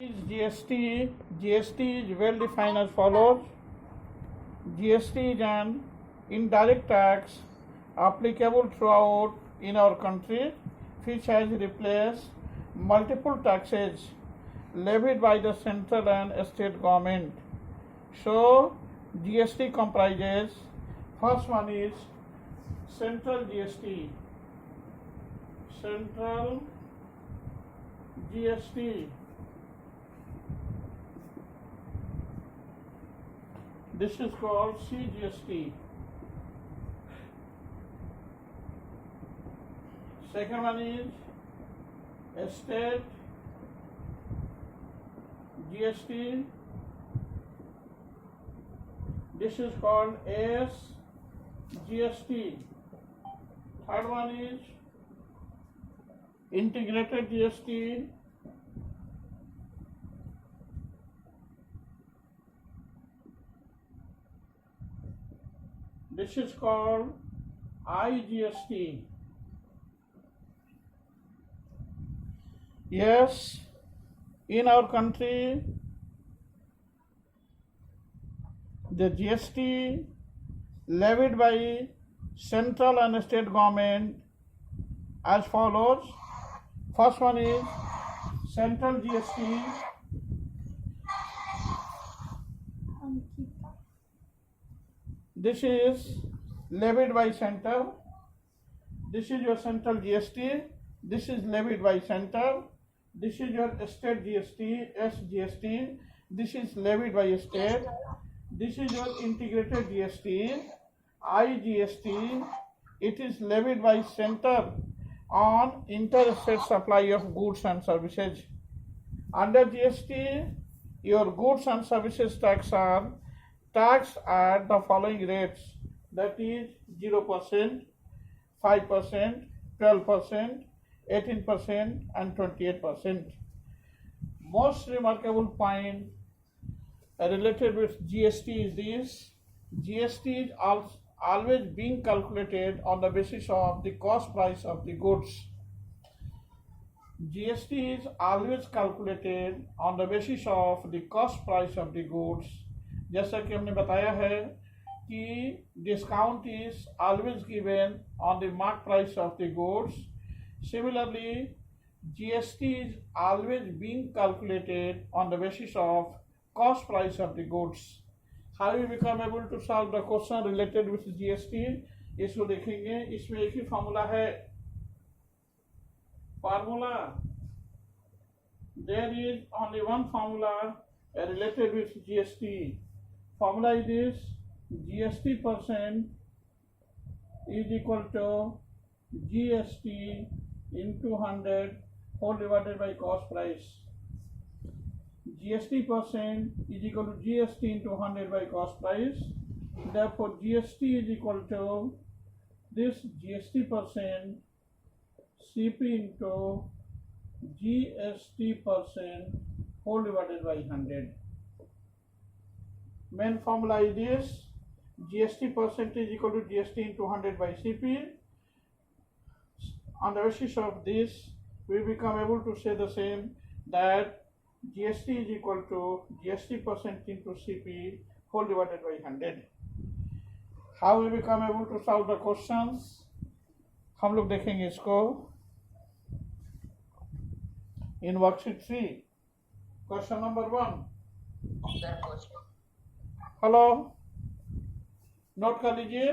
Is GST? GST is well defined as follows. GST is an indirect tax applicable throughout in our country, which has replaced multiple taxes levied by the central and state government. So GST comprises, first one is central GST. Central GST. This is called CGST. Second one is state GST. This is called SGST. Third one is integrated GST. This is called IGST. Yes, in our country, the GST levied by central and state government as follows. First one is central GST. This is levied by center. This is your central GST. This is levied by center. This is your state GST, SGST. This is levied by state. This is your integrated GST, IGST. It is levied by center on interstate supply of goods and services. Under GST, your goods and services tax are taxed at the following rates, that is 0%, 5%, 12%, 18% and 28%. Most remarkable point related with GST is this: GST is always being calculated on the basis of the cost price of the goods. GST is always calculated on the basis of the cost price of the goods. जैसा कि हमने बताया है कि discount is always given on the mark price of the goods. Similarly, GST is always being calculated on the basis of cost price of the goods. How we become able to solve the question related with GST? इसको देखेंगे. इसमें एक ही formula है. Formula. There is only one formula related with GST. Formula is this: GST percent is equal to GST into 100 whole divided by cost price. GST percent is equal to GST into 100 by cost price. Therefore, GST is equal to this GST percent CP into GST percent whole divided by 100. Main formula is this: GST percent is equal to GST into 100 by CP. On the basis of this, we become able to say the same, that GST is equal to GST percent into CP whole divided by 100. How we become able to solve the questions? हम लोग देखेंगे इसको in worksheet 3. Question number 1. Hello, note कर लीजिए.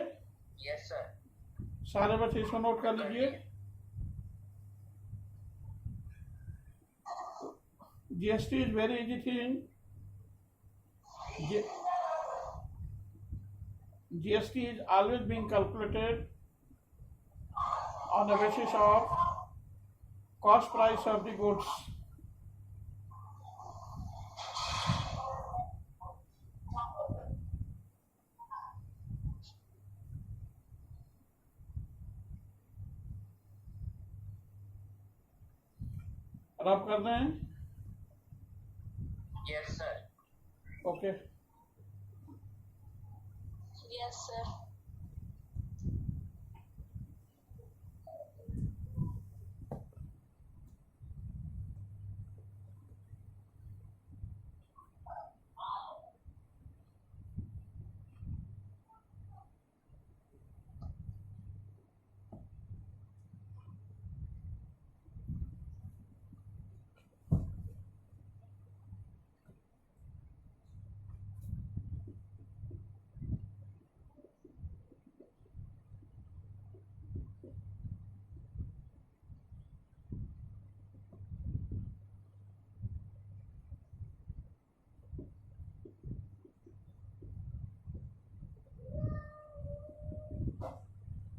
Yes sir. सारे बच्चे इसको note कर लीजिए. GST is very easy thing. GST is always being calculated on the basis of cost price of the goods. रब कर दें. Yes sir. Okay. Yes sir.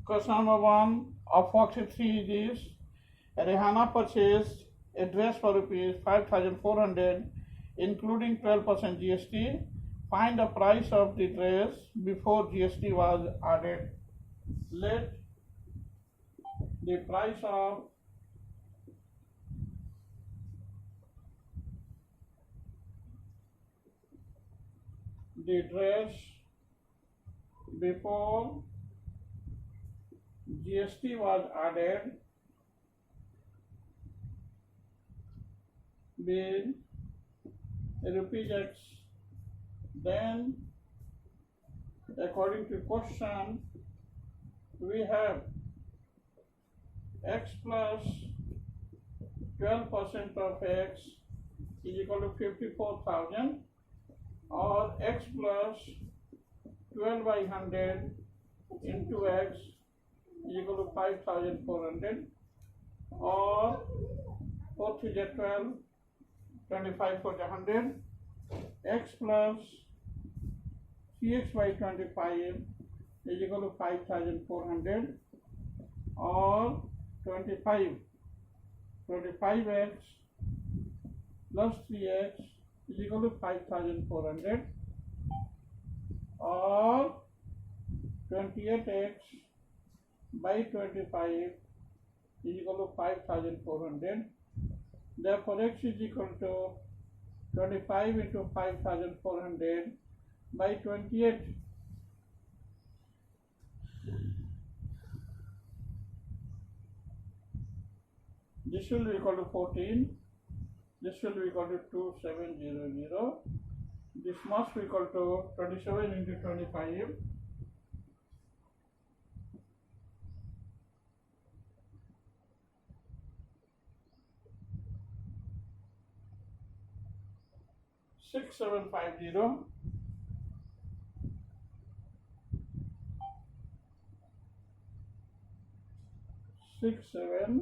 Question number 1 of 43 is Rehana purchased a dress for rupees 5,400 including 12% GST. Find the price of the dress before GST was added. Let the price of the dress before GST was added be rupees X. Then according to question we have X plus 12% of X is equal to 54,000 or X plus 12 by 100 into X is equal to 5,400 or 4 3 is 12, 25 for the 100, X plus 3x by 25 is equal to 5,400 or 25, 25x plus 3x is equal to 5,400 or 28x by 25 is equal to 5,400. Therefore, x is equal to 25 into 5,400 by 28. This will be equal to 14. This will be equal to 2700. This must be equal to 27 into 25. Six seven 50 67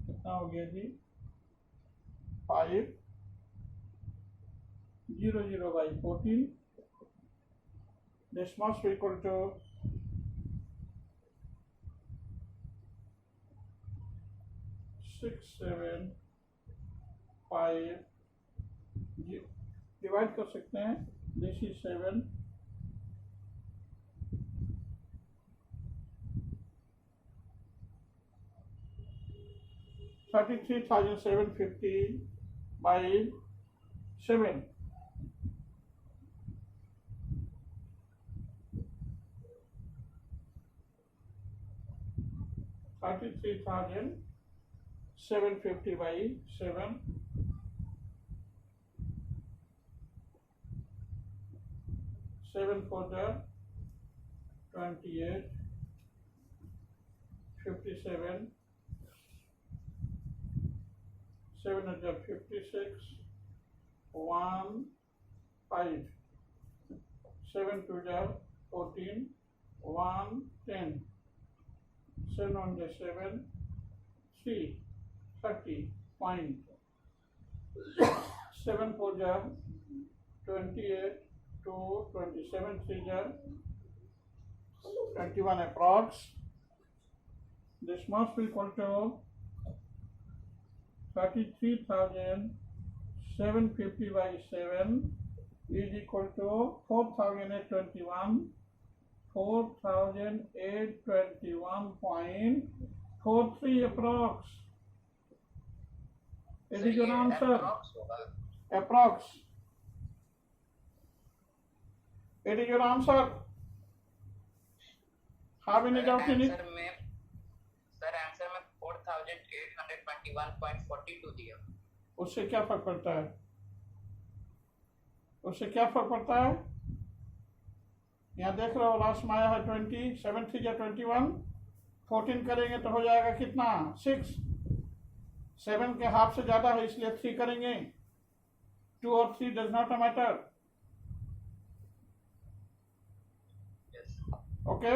कितना हो गया जी 5 0 by 14. This must be equal to 6 7 5 divide कर सकते हैं. This is 7 33,750 by 7. 33,750 by 7. 7 for the 28, 57, 7 is the 56, 1, 5, 7 to the 14, 1, 10, 7 on the 7, 3, 30, point, 7 for the 28 to 27, 3 the 21 approx. This must be equal to 33,750 by 7 is equal to 4,821, 4,821.43 approx. Is it your answer? Approx. It is your answer. हाँ भी नहीं जाओ कि नहीं? Sir answer में 4,821.42 दिया. उससे क्या फर्क पड़ता है? उससे क्या फर्क पड़ता है? यहाँ देख रहे हो लास्ट में आया है 20, 7 3 या 21, 14 करेंगे तो हो जाएगा कितना? 6. 7 के हाफ से ज्यादा है इसलिए 3 करेंगे. 2 और 3 does not matter. Okay.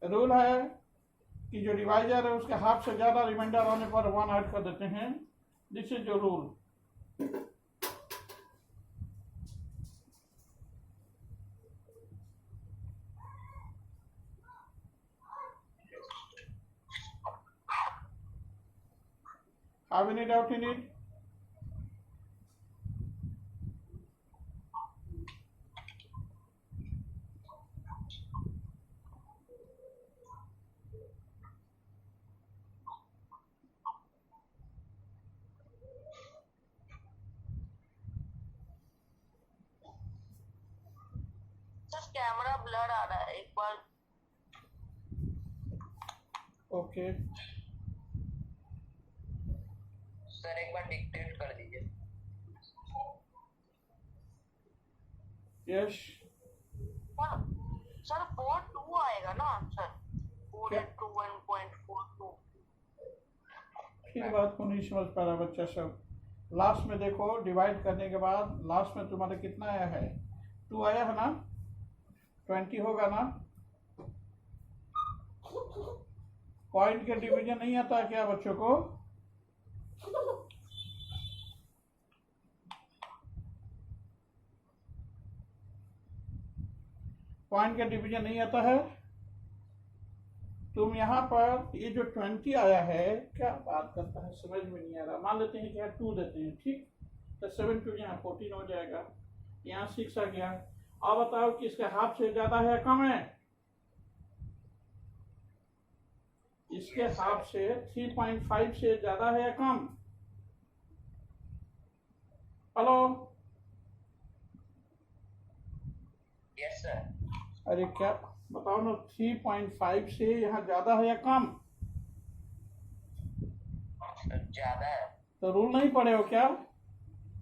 Rule है कि जो डिवाइजर है उसके हाफ से ज्यादा रिमाइंडर होने पर 1 ऐड कर देते हैं. This is your rule. Have any doubt in it? Sir camera blur आ रहा है, एक बार ओके सर एक बार डिक्टेट कर दीजिए। यस सर 4.2 आएगा ना आंसर, 4.2 फिर बात को नहीं समझ पा रहा बच्चा सब। लास्ट में देखो, डिवाइड करने के बाद लास्ट में तुम्हारा कितना आया है? 2 आया है ना? 20 होगा ना? पॉइंट के डिवीजन नहीं आता क्या बच्चों को? पॉइंट का डिवीजन नहीं आता है? तुम यहाँ पर ये जो 20 आया है, क्या बात करता है, समझ में नहीं आ रहा। मान लेते हैं कि यहाँ 2 देते हैं, ठीक, तो 7 2 यहाँ 14 हो जाएगा, यहाँ 6 आ गया। अब बताओ कि इसके हाफ से ज्यादा है कम है? इसके हाफ से 3.5 से ज्यादा है या कम? Hello, yes sir. अरे क्या बताओ ना, 3.5 से यहाँ ज्यादा है या कम? ज्यादा है। तो रूल नहीं पढ़े हो क्या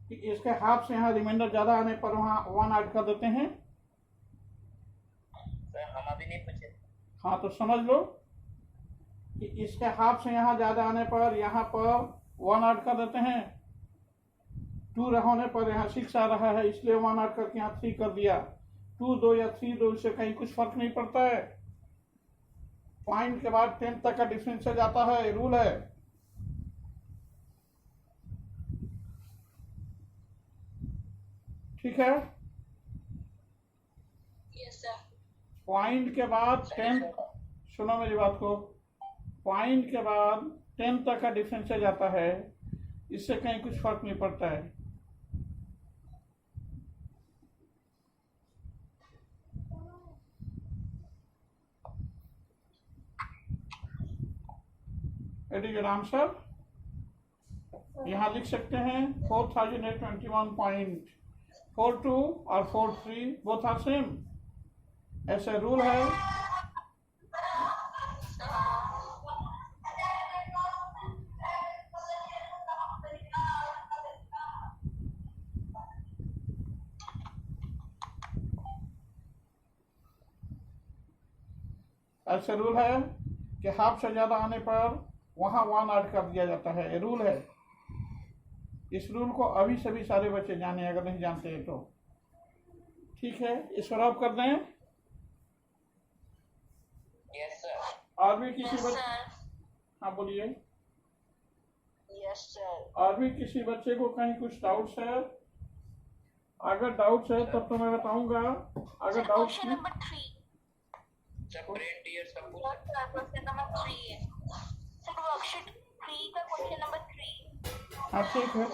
कि इसके हाफ से यहाँ रिमाइंडर ज्यादा आने पर वहाँ 1 ऐड कर देते हैं? सर हम अभी नहीं पूछे। हाँ तो समझ लो कि इसके हाफ से यहाँ ज्यादा आने पर यहाँ पर 1 ऐड कर देते हैं। 2 होने पर यहाँ 6 आ रहा है, इसलिए 1 ऐड करके यहाँ 3 कर दिया। 2 2 या 3 2 से कहीं कुछ फर्क नहीं पड़ता है। पॉइंट के बाद 10 तक का डिफरेंस से जाता है, रूल है। ठीक है, यस सर। पॉइंट के बाद 10, सुनो मेरी बात को, पॉइंट के बाद 10 तक का डिफरेंस से जाता है, इससे कहीं कुछ फर्क नहीं पड़ता है। It is your answer. यहाँ लिख सकते हैं 4821.42 और 43 बोथ आर सेम, ऐसे रूल है। ऐसे रूल है कि हाफ से ज्यादा आने पर वहां 1 ऐड कर दिया जाता है, ये रूल है। इस रूल को अभी सभी सारे बच्चे जाने, अगर नहीं जानते हैं तो। ठीक है, इस पर आप कर दें। Yes sir. और भी किसी यस बच्चे, सर। हाँ बोलिए, यस सर। और भी किसी बच्चे को कहीं कुछ डाउट्स है? अगर डाउट्स है तब तो मैं बताऊंगा, अगर डाउट्स क्वेश्चन नहीं। नंबर 3 सर ब्रेन टीयर सब कुछ। क्वेश्चन नंबर 3 सर, वर्कशीट 3 का क्वेश्चन नंबर 3। हाँ ठीक है,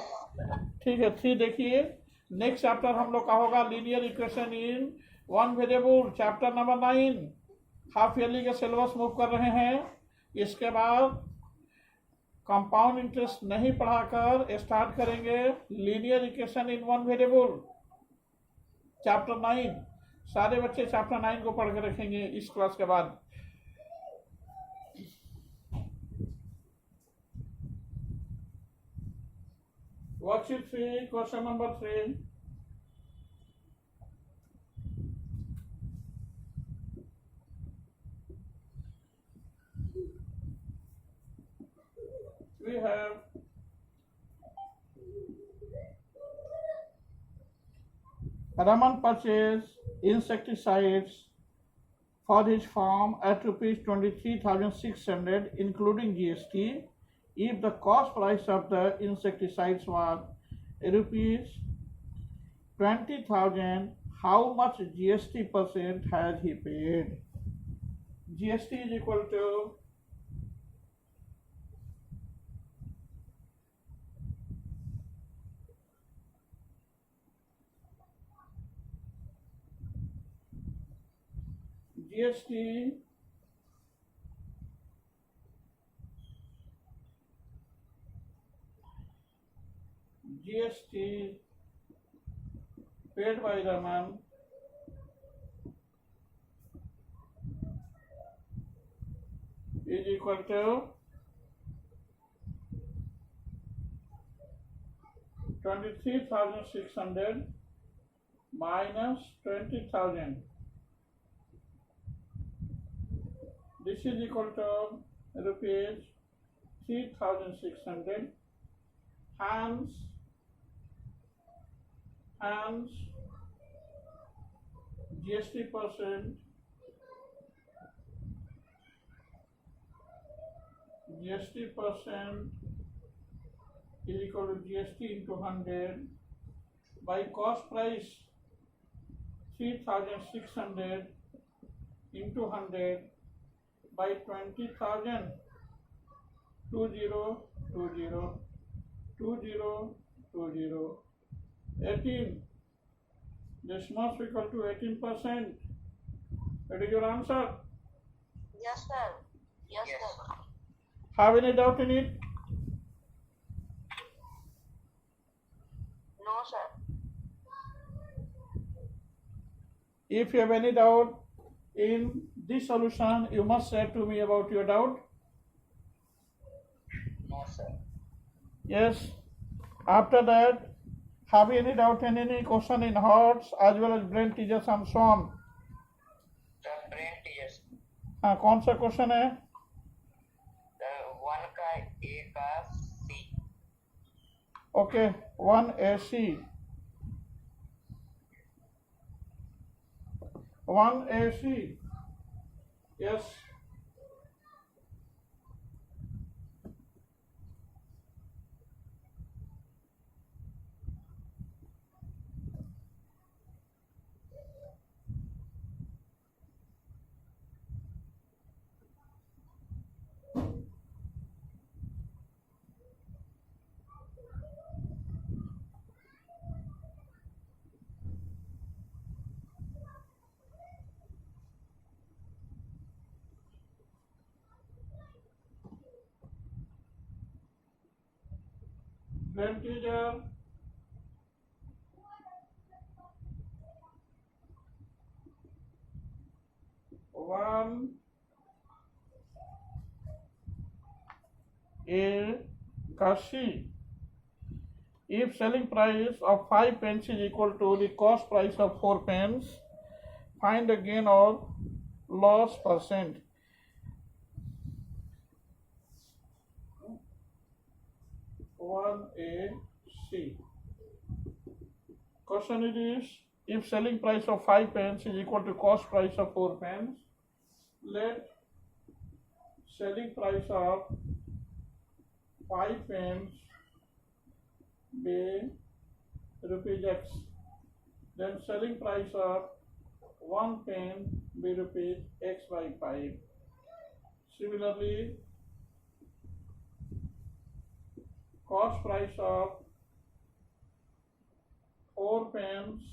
ठीक है। 3 देखिए, नेक्स्ट चैप्टर हम लोग का होगा linear equation in 1 variable, chapter number 9। Half yearly का सिलेबस मूव कर रहे हैं। इसके बाद कंपाउंड इंटरेस्ट नहीं पढ़ाकर स्टार्ट करेंगे linear equation in 1 variable, chapter 9। सारे बच्चे चैप्टर 9 को पढ़ के रखेंगे इस क्लास के बाद। Worksheet 3, question number 3। We have Raman purchased insecticides for his farm at rupees 23,600 including GST. If the cost price of the insecticides was rupees 20,000, how much GST percent has he paid? GST is equal to GST paid by Raman is equal to 23,600 minus 20,000. This is equal to rupees 3,600. Hence GST percent is equal to GST into 100 by cost price 3,600 into 100 by 20,000 20 18. This must be equal to 18%. That is your answer. Yes, sir. Yes, Yes. sir. Have any doubt in it? No, sir. If you have any doubt in this solution, you must say to me about your doubt. No, sir. Yes. After that, have you any doubt in any question in hearts as well as brain teachers and so on? Sir, brain tears. हाँ, कौन सा question है? Sir, 1 का A का C. Okay, 1AC. 1AC. Yes. Brain teacher. One A Kashi. If selling price of 5 pence is equal to the cost price of 4 pence, find the gain or loss percent. One A C. Question it is, if selling price of 5 pence is equal to cost price of 4 pence, let selling price of 5 pence be rupees X. Then selling price of 1 pence be rupees X by 5. Similarly, cost price of 4 pence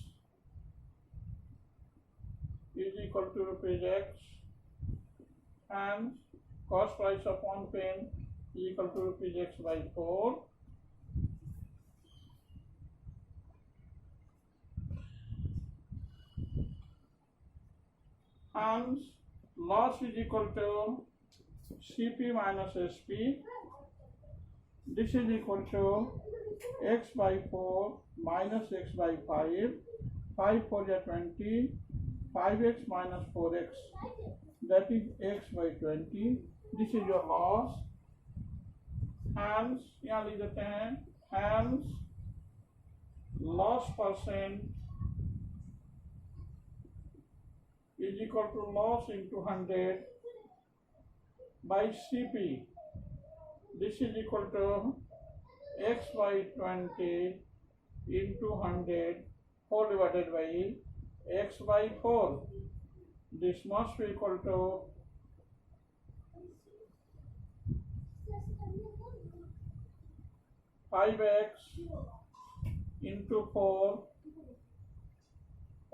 is equal to rupees X, and cost price of 1 pence is equal to rupees X by 4. Hence, loss is equal to CP minus SP. This is equal to X by 4 minus X by 5. 5 4 is 20. 5X minus 4X. That is X by 20. This is your loss. Hence, यहाँ लिख देते हैं. Hence, loss percent is equal to loss into 100 by CP. This is equal to X by 20 into 100 whole divided by X by 4. This must be equal to 5X into 4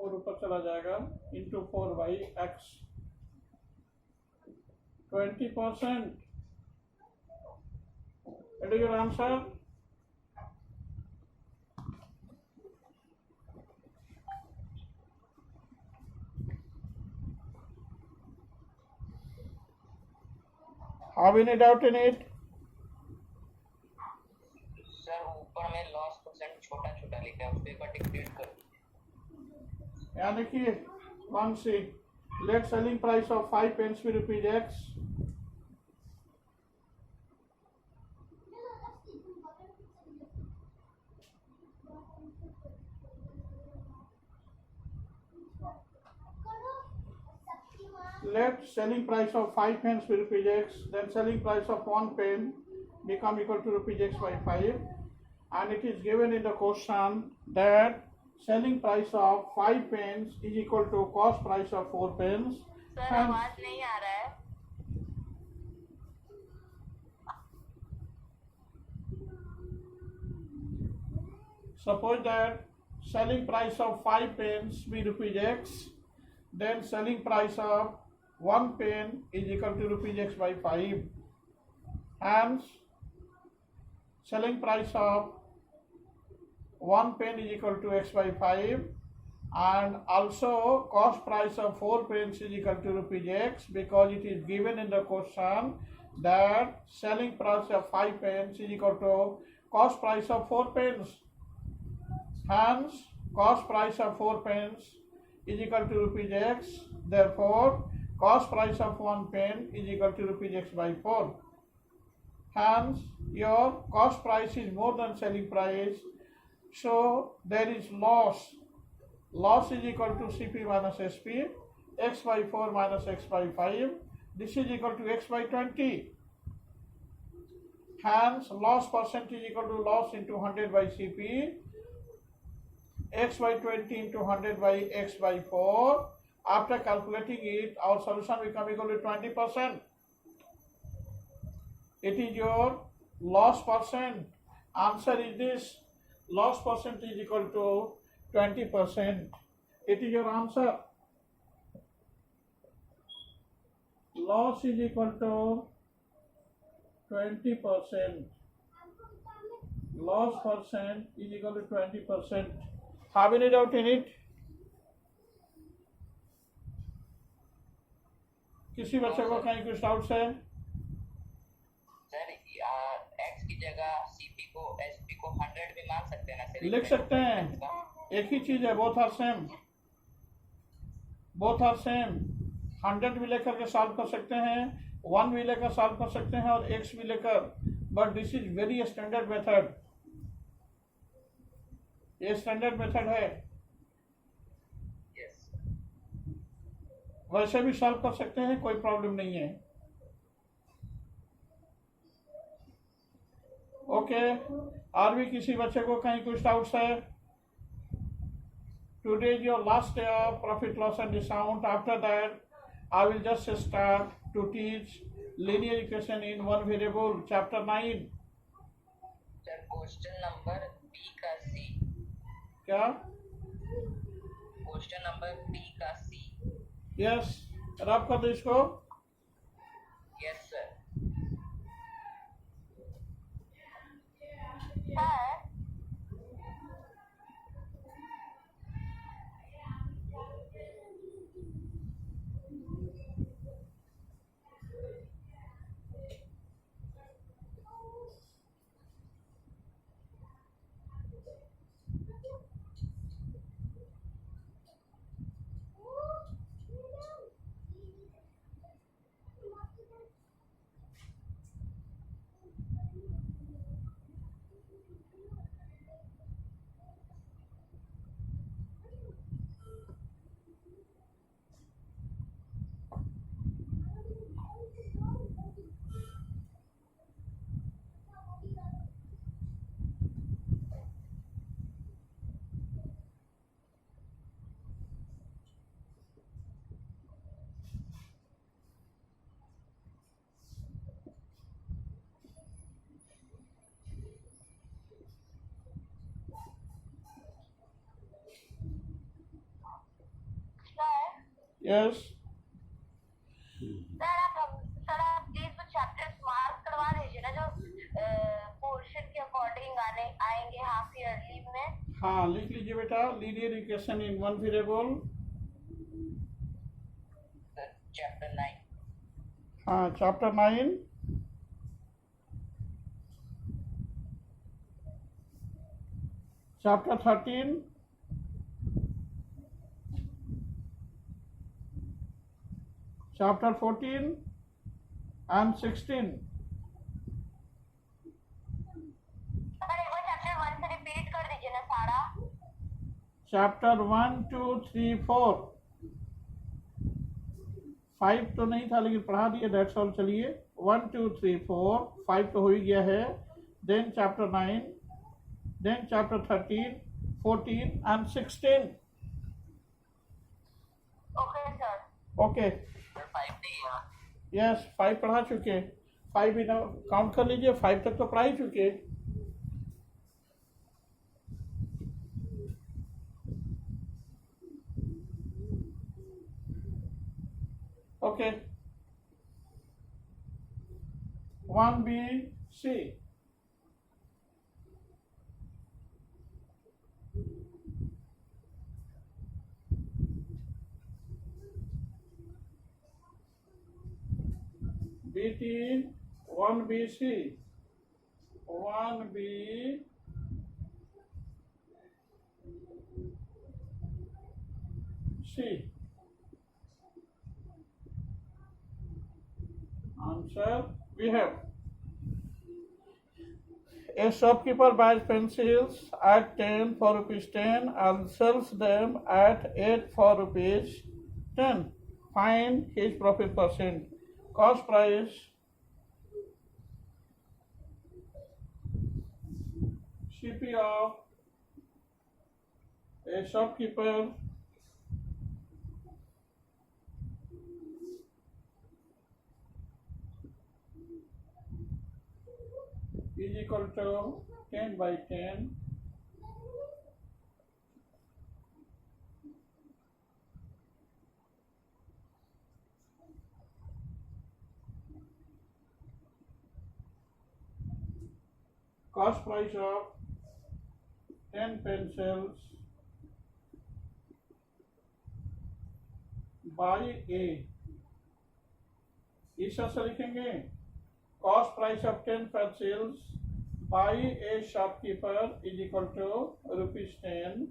ऊपर चला जाएगा into 4 by X. 20%. What is your answer? Have any doubt in it? Sir ऊपर में loss percent छोटा छोटा लिखा है, उसको एक बार डिक्टेट कर दीजिए। यहाँ देखिए 1C. Let selling price of 5 pence be rupees X. Let selling price of 5 pence be rupees X, then selling price of 1 pen become equal to rupees X by 5, and it is given in the question that selling price of 5 pence is equal to cost price of 4 pence. Sir Hence, आवाज नहीं आ रहा है। suppose that selling price of 5 pence be rupees X, then selling price of 1 pen is equal to rupees X by 5. Hence, selling price of 1 pen is equal to X by 5, and also cost price of 4 pence is equal to rupees X, because it is given in the question that selling price of 5 pence is equal to cost price of 4 pence. Hence, cost price of 4 pence is equal to rupees X. Therefore, cost price of 1 pen is equal to rupees X by 4. Hence, your cost price is more than selling price. So, there is loss. Loss is equal to CP minus SP. X by 4 minus X by 5. This is equal to X by 20. Hence, loss percent is equal to loss into 100 by CP. X by 20 into 100 by X by 4. After calculating it, our solution become equal to 20%. It is your loss percent. Answer is this. Loss percent is equal to 20%. It is your answer. Loss is equal to 20%. Loss percent is equal to 20%. Have any doubt in it? किसी बच्चे को कहीं कुछ doubts है? Sir x की जगह CP को SP को 100 भी मान सकते हैं ना सर? लिख सकते हैं, एक ही चीज है, both are same, both are same. 100 भी लेकर के सॉल्व कर सकते हैं, 1 भी लेकर सॉल्व कर सकते हैं और x भी लेकर, but this is very standard method, ये स्टैंडर्ड मेथड है। यस वैसे भी सॉल्व कर सकते हैं, कोई प्रॉब्लम नहीं है। ओके, और भी किसी बच्चे को कहीं कुछ डाउट्स है? Today is your last day of profit loss and discount. After that, I will just start to teach linear equation in one variable, chapter 9. Sir question number B का सी, क्या? क्वेश्चन नंबर बी का सी। Yes, रब कर दो इसको। Yes sir. Sir yes, sir आप हाँ लिख लीजिए बेटा, linear equation in one variable. Chapter 9। हाँ chapter 9, chapter 13, chapter 14 and 16। Sir एक बार चैप्टर 1 से रिपीट कर दीजिए ना सारा। चैप्टर 1 2 3 4, 5 तो नहीं था लेकिन पढ़ा दिया, दैट्स ऑल। चलिए 1 2 3 4, 5 तो हो ही गया है। Then chapter 9, then chapter 13 14 and 16। Okay sir. Okay sir 5 नहीं है। यस 5 पढ़ा चुके, 5 भी ना काउंट कर लीजिए, 5 तक तो पढ़ा ही चुके। Okay 1B C। BT 1BC 1B C। Answer we have a shopkeeper buys pencils at 10 for rupees 10 and sells them at 8 for rupees 10. Find his profit percent. Cost price, CP of a shopkeeper is equal to 10 by 10 cost price of 10 pencils by A। इस तरह से लिखेंगे, cost price of 10 pencils by a shopkeeper is equal to rupees 10,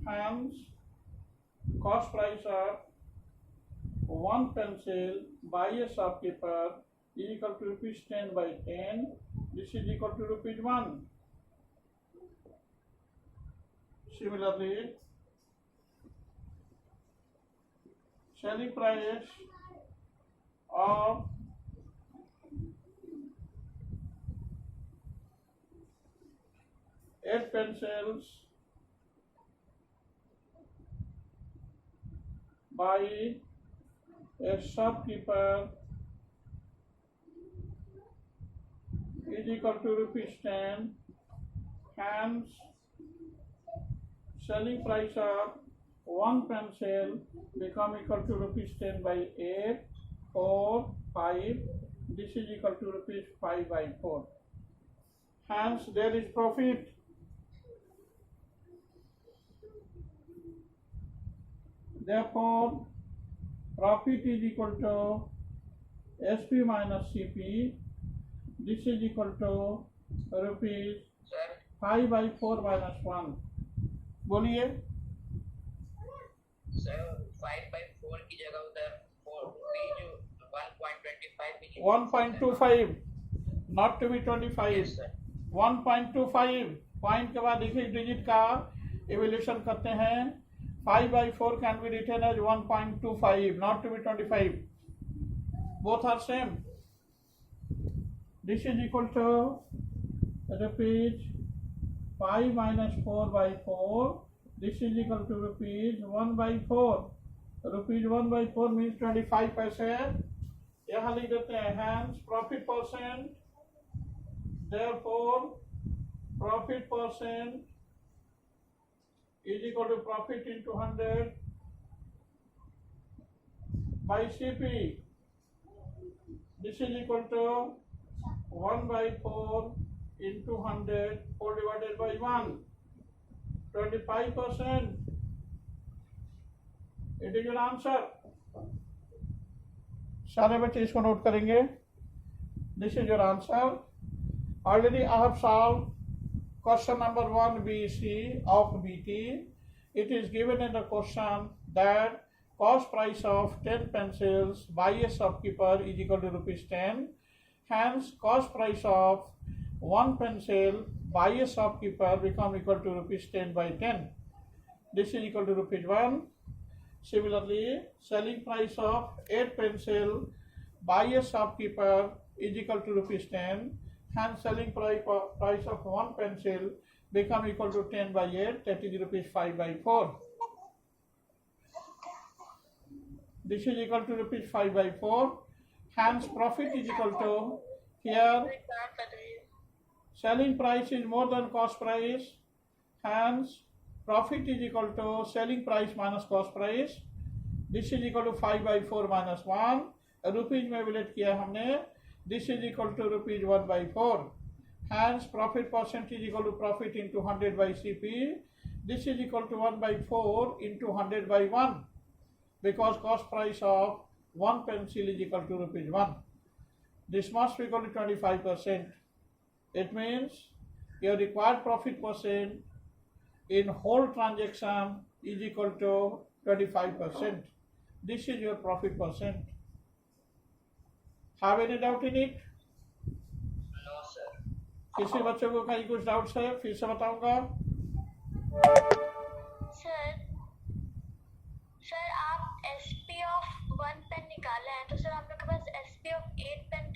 hence cost price of 1 pencil by a shopkeeper is equal to rupees 10 by 10, this is equal to rupees 1। Similarly, selling price of 8 pencils by a shopkeeper is equal to rupees 10, hence selling price of 1 pencil become equal to rupees 10 by 8, 4, 5, this is equal to rupees 5 by 4, hence there is profit। Therefore, profit is equal to SP minus CP, this is equal to rupees sir 5 by 4 minus 1। बोलिए। Sir 5 by 4 की जगह उधर 4 rupees 1.25 भी 1.25 not to be 25। Yes, sir. 1.25 point के बाद देखिए digit का evolution करते हैं। 5 by 4 can be written as 1.25 not to be 25, both are same। this is equal to rupees 5 minus 4 by 4, this is equal to rupees 1 by 4, rupees 1 by 4 means 25 पैसे, यहाँ लिख देते हैं hence profit percent, therefore profit percent is equal to profit into 100 by CP, this is equal to 1 by 4 into 100, 4 divided by 1, 25%. It is your answer. सारे बच्चे इसको note करेंगे. This is your answer. Already I have solved question number 1BC of BT. It is given in the question that cost price of 10 pencils by a shopkeeper is equal to rupees 10. Hence, cost price of 1 pencil by a shopkeeper become equal to rupees 10 by 10. This is equal to rupees 1. Similarly, selling price of 8 pencil by a shopkeeper is equal to rupees 10. Hence, selling price of 1 pencil become equal to 10 by 8, that is rupees 5 by 4. This is equal to rupees 5 by 4. Hence, profit is equal to, here, selling price is more than cost price. Hence, profit is equal to selling price minus cost price. This is equal to 5 by 4 minus 1. Rupees में विलेट किया हमने. This is equal to rupees 1 by 4. Hence, profit percent is equal to profit into 100 by CP. This is equal to 1 by 4 into 100 by 1. Because cost price of 1 pencil is equal to rupees 1. This must be equal to 25%. It means your required profit percent in whole transaction is equal to 25%. This is your profit percent. Have any doubt in it? No, sir. किसी बच्चे को कहीं कुछ doubts है? फिर से बताऊंगा. Sir आप SP of 1 पेन निकाले हैं तो सर आप लोग के पास SP of 8 पेन